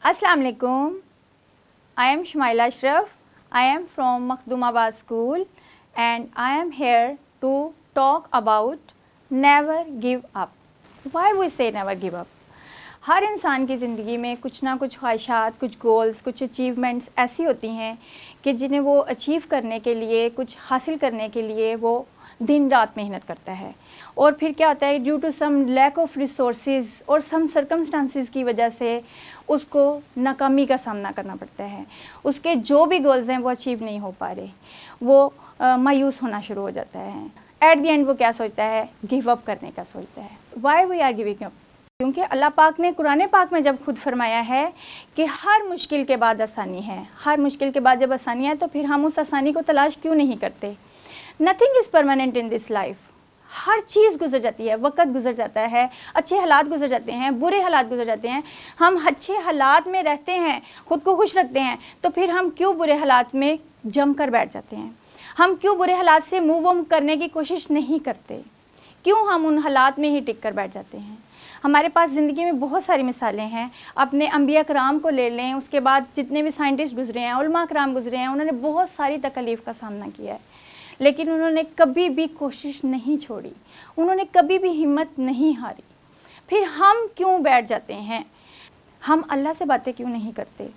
Assalamu alaikum. I am Shmaila Ashraf. I am from Makhdoomabad School and I am here to talk about never give up. Why we say never give up? हर इंसान की ज़िंदगी में कुछ ना कुछ ख्वाहिशात, कुछ गोल्स, कुछ अचीवमेंट्स ऐसी होती हैं कि जिन्हें वो अचीव करने के लिए, कुछ हासिल करने के लिए वो दिन रात मेहनत करता है। और फिर क्या होता है, due to some lack of resources और सम सर्कमस्टांसिस की वजह से उसको नाकामी का सामना करना पड़ता है। उसके जो भी गोल्स हैं वो अचीव नहीं हो पा रहे, वो मायूस होना शुरू हो जाता है। एट द एंड वो क्या सोचता है, गिव अप करने का सोचता है। Why we are giving up? क्योंकि अल्लाह पाक ने कुरान पाक में जब खुद फरमाया है कि हर मुश्किल के बाद आसानी है, हर मुश्किल के बाद जब आसानी है तो फिर हम उस आसानी को तलाश क्यों नहीं करते? Nothing is permanent in this life. हर चीज़ गुजर जाती है, वक्त गुजर जाता है, अच्छे हालात गुजर जाते हैं, बुरे हालात गुजर जाते हैं। हम अच्छे हालात में रहते हैं, ख़ुद को खुश रखते हैं, तो फिर हम क्यों बुरे हालात में जम कर बैठ जाते हैं? हम क्यों बुरे हालात से मूव ऑन करने की कोशिश नहीं करते? क्यों हम उन हालात में ही टिक कर बैठ जाते हैं? हमारे पास ज़िंदगी में बहुत सारी मिसालें हैं। अपने अंबिया कराम को ले लें, उसके बाद जितने भी साइंटिस्ट गुजरे हैं, उलमा कराम गुजरे हैं, उन्होंने बहुत सारी तकलीफ़ का सामना किया है, लेकिन उन्होंने कभी भी कोशिश नहीं छोड़ी, उन्होंने कभी भी हिम्मत नहीं हारी। फिर हम क्यों बैठ जाते हैं? हम अल्लाह से बातें क्यों नहीं करते?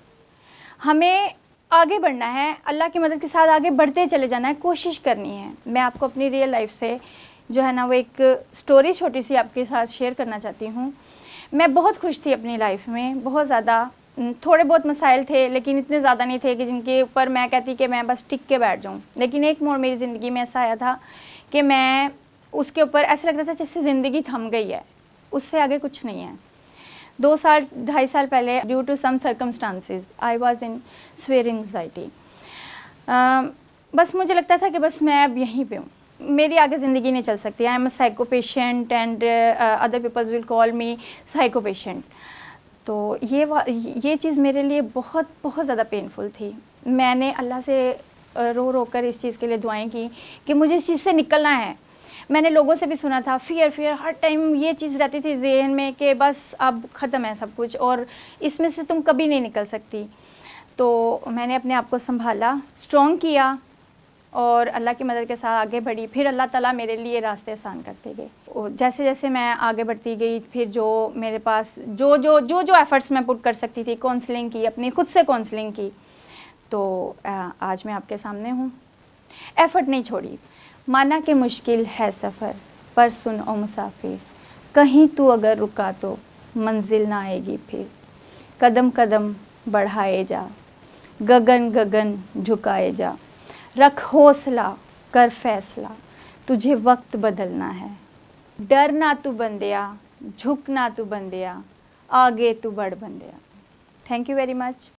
हमें आगे बढ़ना है, अल्लाह की मदद के साथ आगे बढ़ते चले जाना है, कोशिश करनी है। मैं आपको अपनी रियल लाइफ से जो है ना वो एक स्टोरी छोटी सी आपके साथ शेयर करना चाहती हूँ। मैं बहुत खुश थी अपनी लाइफ में, बहुत ज़्यादा, थोड़े बहुत मसाइल थे लेकिन इतने ज़्यादा नहीं थे कि जिनके ऊपर मैं कहती कि मैं बस टिक के बैठ जाऊँ। लेकिन एक मोड़ मेरी ज़िंदगी में ऐसा आया था कि मैं उसके ऊपर ऐसा लगता था जैसे ज़िंदगी थम गई है, उससे आगे कुछ नहीं है। 2 साल 2.5 साल पहले due to some circumstances I was in severe anxiety. बस मुझे लगता था कि बस मैं अब यहीं पे हूँ, मेरी आगे ज़िंदगी नहीं चल सकती। I am a psycho patient and other peoples will call me psycho patient. तो ये चीज़ मेरे लिए बहुत बहुत ज़्यादा पेनफुल थी। मैंने अल्लाह से रो रो कर इस चीज़ के लिए दुआएं की कि मुझे इस चीज़ से निकलना है। मैंने लोगों से भी सुना था, फियर हर टाइम ये चीज़ रहती थी ज़हन में कि बस अब ख़त्म है सब कुछ और इसमें से तुम कभी नहीं निकल सकती। तो मैंने अपने आप को संभाला, स्ट्रॉन्ग किया और अल्लाह की मदद के साथ आगे बढ़ी। फिर अल्लाह ताला मेरे लिए रास्ते आसान करते गए। और जैसे जैसे मैं आगे बढ़ती गई, फिर जो मेरे पास जो एफ़र्ट्स मैं पुट कर सकती थी, काउंसलिंग की, अपनी खुद से काउंसलिंग की, तो आज मैं आपके सामने हूँ। एफ़र्ट नहीं छोड़ी। माना कि मुश्किल है सफ़र, पर सुन ओ मुसाफिर, कहीं तू अगर रुका तो मंजिल ना आएगी फिर। कदम कदम बढ़ाए जा, गगन गगन झुकाए जा, रख हौसला, कर फैसला, तुझे वक्त बदलना है। डरना तू बंदिया, झुकना तू बंदिया, आगे तू बढ़ बंदिया। Thank you very much.